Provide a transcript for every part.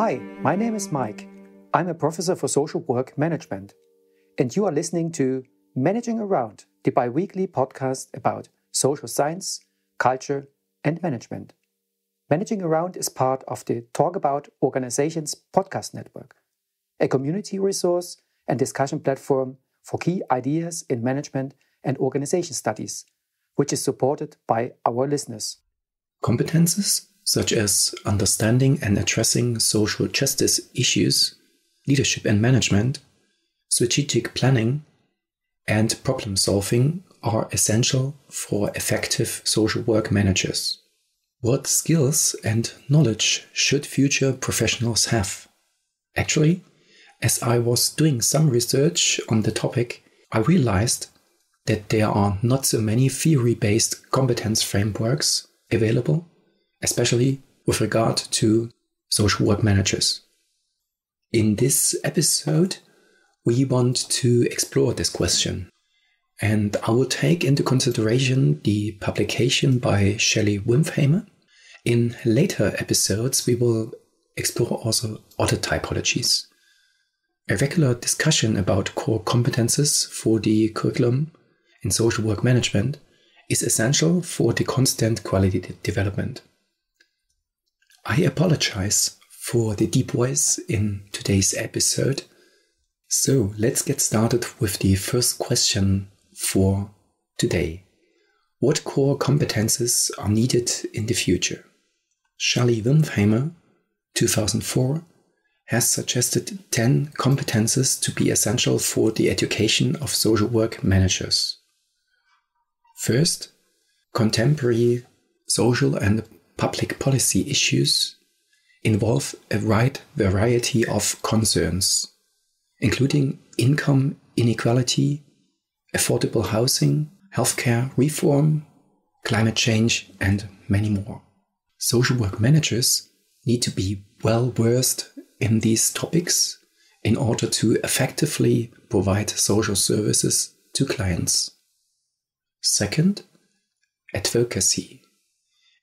Hi, my name is Mike. I'm a professor for social work management, and you are listening to Managing Around, the bi-weekly podcast about social science, culture, and management. Managing Around is part of the Talk About Organizations podcast network, a community resource and discussion platform for key ideas in management and organization studies, which is supported by our listeners. Competences such as understanding and addressing social justice issues, leadership and management, strategic planning, and problem solving are essential for effective social work managers. What skills and knowledge should future professionals have? Actually, as I was doing some research on the topic, I realized that there are not so many theory-based competence frameworks available, especially with regard to social work managers. In this episode, we want to explore this question, and I will take into consideration the publication by Shelly Wimpfheimer. In later episodes, we will explore also other typologies. A regular discussion about core competences for the curriculum in social work management is essential for the constant quality development. I apologize for the deep voice in today's episode. So let's get started with the first question for today. What core competences are needed in the future? Shelly Wimpfheimer, 2004, has suggested 10 competences to be essential for the education of social work managers. First, contemporary social and public policy issues involve a wide variety of concerns, including income inequality, affordable housing, healthcare reform, climate change, and many more. Social work managers need to be well versed in these topics in order to effectively provide social services to clients. Second, advocacy.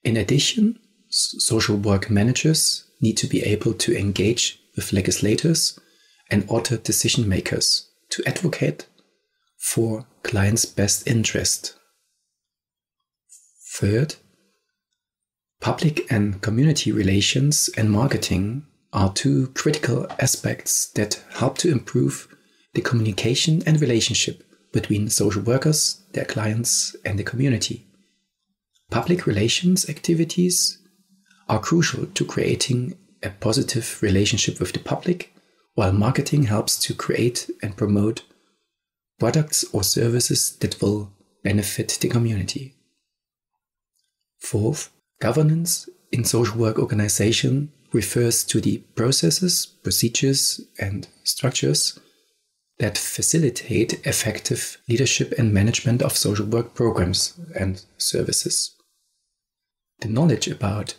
In addition, social work managers need to be able to engage with legislators and other decision makers to advocate for clients' best interest. Third, public and community relations and marketing are two critical aspects that help to improve the communication and relationship between social workers, their clients, and the community. Public relations activities are crucial to creating a positive relationship with the public, while marketing helps to create and promote products or services that will benefit the community. Fourth, governance in social work organization refers to the processes, procedures, and structures that facilitate effective leadership and management of social work programs and services. The knowledge about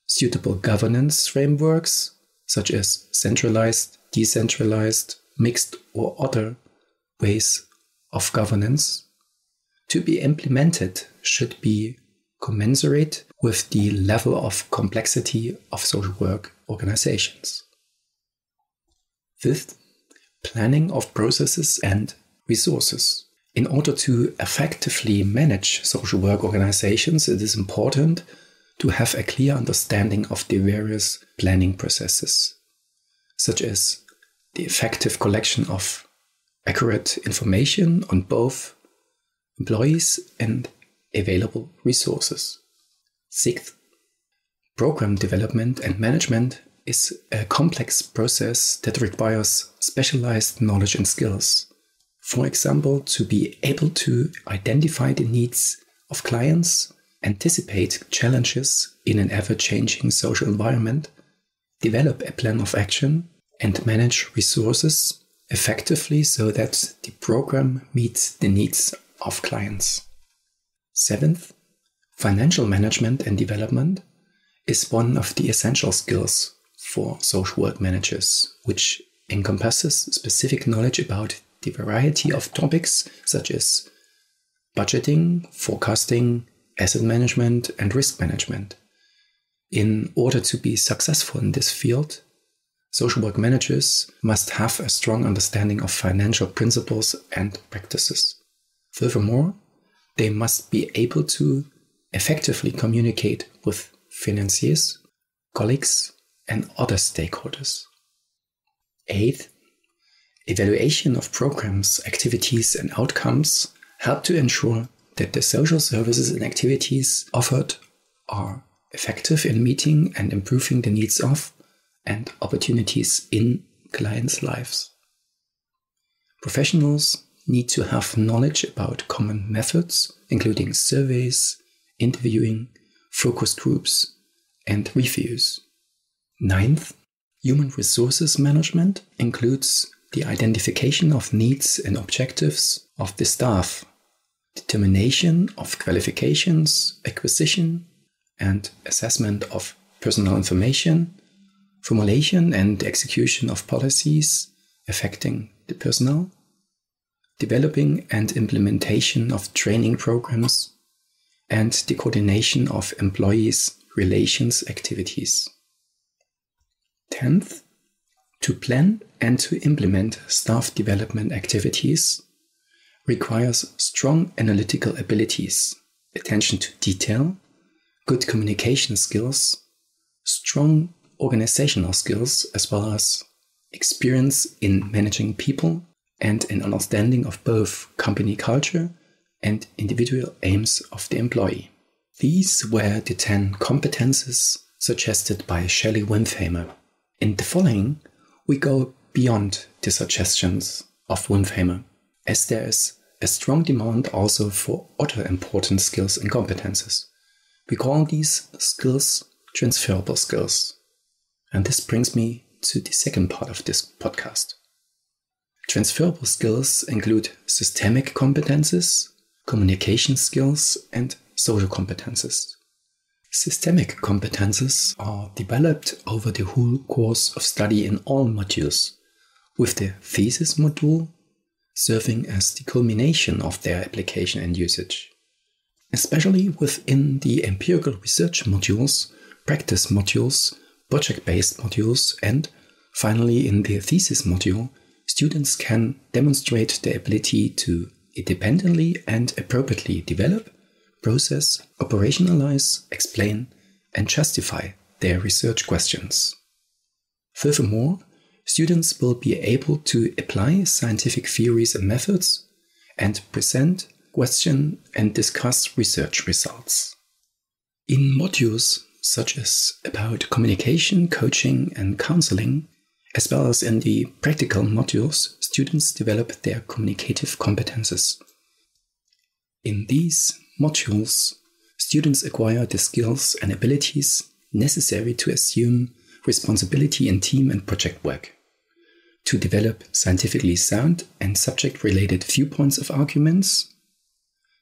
suitable governance frameworks, such as centralized, decentralized, mixed, or other ways of governance, to be implemented should be commensurate with the level of complexity of social work organizations. Fifth, planning of processes and resources. In order to effectively manage social work organizations, it is important to have a clear understanding of the various planning processes, such as the effective collection of accurate information on both employees and available resources. Sixth, program development and management is a complex process that requires specialized knowledge and skills. For example, to be able to identify the needs of clients, anticipate challenges in an ever-changing social environment, develop a plan of action, and manage resources effectively so that the program meets the needs of clients. Seventh, financial management and development is one of the essential skills for social work managers, which encompasses specific knowledge about the variety of topics such as budgeting, forecasting, asset management, and risk management. In order to be successful in this field, Social work managers must have a strong understanding of financial principles and practices. Furthermore, they must be able to effectively communicate with financiers, colleagues, and other stakeholders. 8th, evaluation of programs, activities, and outcomes help to ensure that the social services and activities offered are effective in meeting and improving the needs of and opportunities in clients' lives. Professionals need to have knowledge about common methods, including surveys, interviewing, focus groups, and reviews. 9th, human resources management includes the identification of needs and objectives of the staff, determination of qualifications, acquisition and assessment of personal information, formulation and execution of policies affecting the personnel, developing and implementation of training programs, and the coordination of employees' relations activities. 10th, to plan and to implement staff development activities requires strong analytical abilities, attention to detail, good communication skills, strong organizational skills, as well as experience in managing people and an understanding of both company culture and individual aims of the employee. These were the 10 competences suggested by Shelly Wimpfheimer. In the following, we go beyond the suggestions of Wimpfheimer, as there is a strong demand also for other important skills and competences. We call these skills transferable skills. And this brings me to the second part of this podcast. Transferable skills include systemic competences, communication skills, and social competences. Systemic competences are developed over the whole course of study in all modules, with the thesis module serving as the culmination of their application and usage. Especially within the empirical research modules, practice modules, project-based modules, and finally in the thesis module, students can demonstrate their ability to independently and appropriately develop, process, operationalize, explain, and justify their research questions. Furthermore, students will be able to apply scientific theories and methods and present, question, and discuss research results. In modules such as about communication, coaching, and counseling, as well as in the practical modules, students develop their communicative competences. In these modules, students acquire the skills and abilities necessary to assume responsibility in team and project work, to develop scientifically sound and subject-related viewpoints of arguments,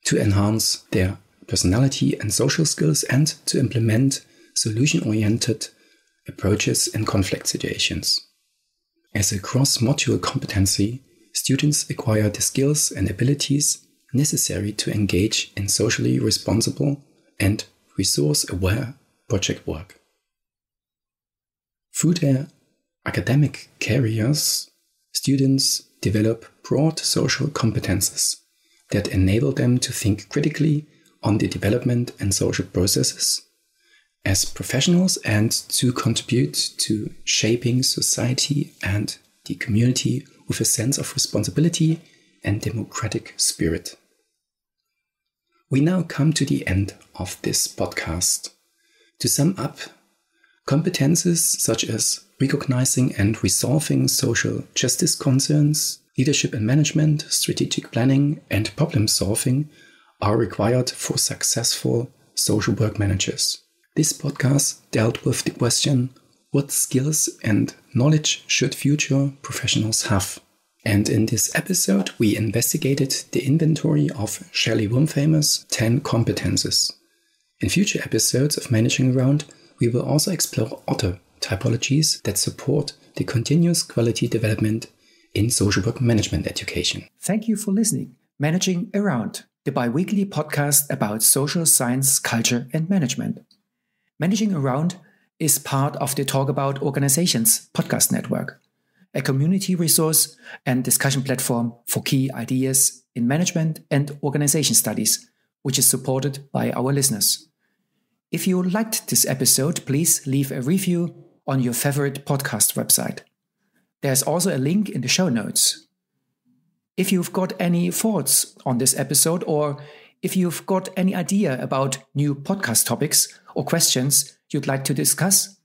to enhance their personality and social skills, and to implement solution-oriented approaches in conflict situations. As a cross-module competency, students acquire the skills and abilities necessary to engage in socially responsible and resource-aware project work. Through their academic careers, students develop broad social competences that enable them to think critically on the development and social processes as professionals and to contribute to shaping society and the community with a sense of responsibility and democratic spirit. We now come to the end of this podcast. To sum up, competences such as recognizing and resolving social justice concerns, leadership and management, strategic planning, and problem solving are required for successful social work managers. This podcast dealt with the question, what skills and knowledge should future professionals have? And in this episode, we investigated the inventory of Shelly Wimpfheimer's 10 competences. In future episodes of Managing Around, we will also explore other typologies that support the continuous quality development in social work management education. Thank you for listening. Managing Around, the bi-weekly podcast about social science, culture, and management. Managing Around is part of the Talk About Organizations podcast network, a community resource and discussion platform for key ideas in management and organization studies, which is supported by our listeners. If you liked this episode, please leave a review on your favorite podcast website. There's also a link in the show notes. If you've got any thoughts on this episode, or if you've got any idea about new podcast topics or questions you'd like to discuss,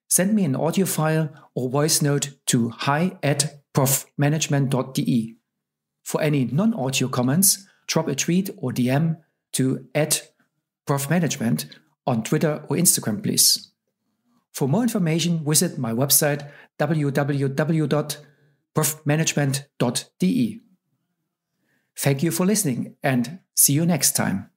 send me an audio file or voice note to hi@profmanagement.de. For any non-audio comments, drop a tweet or DM to @profmanagement on Twitter or Instagram, please. For more information, visit my website www.profmanagement.de. Thank you for listening and see you next time.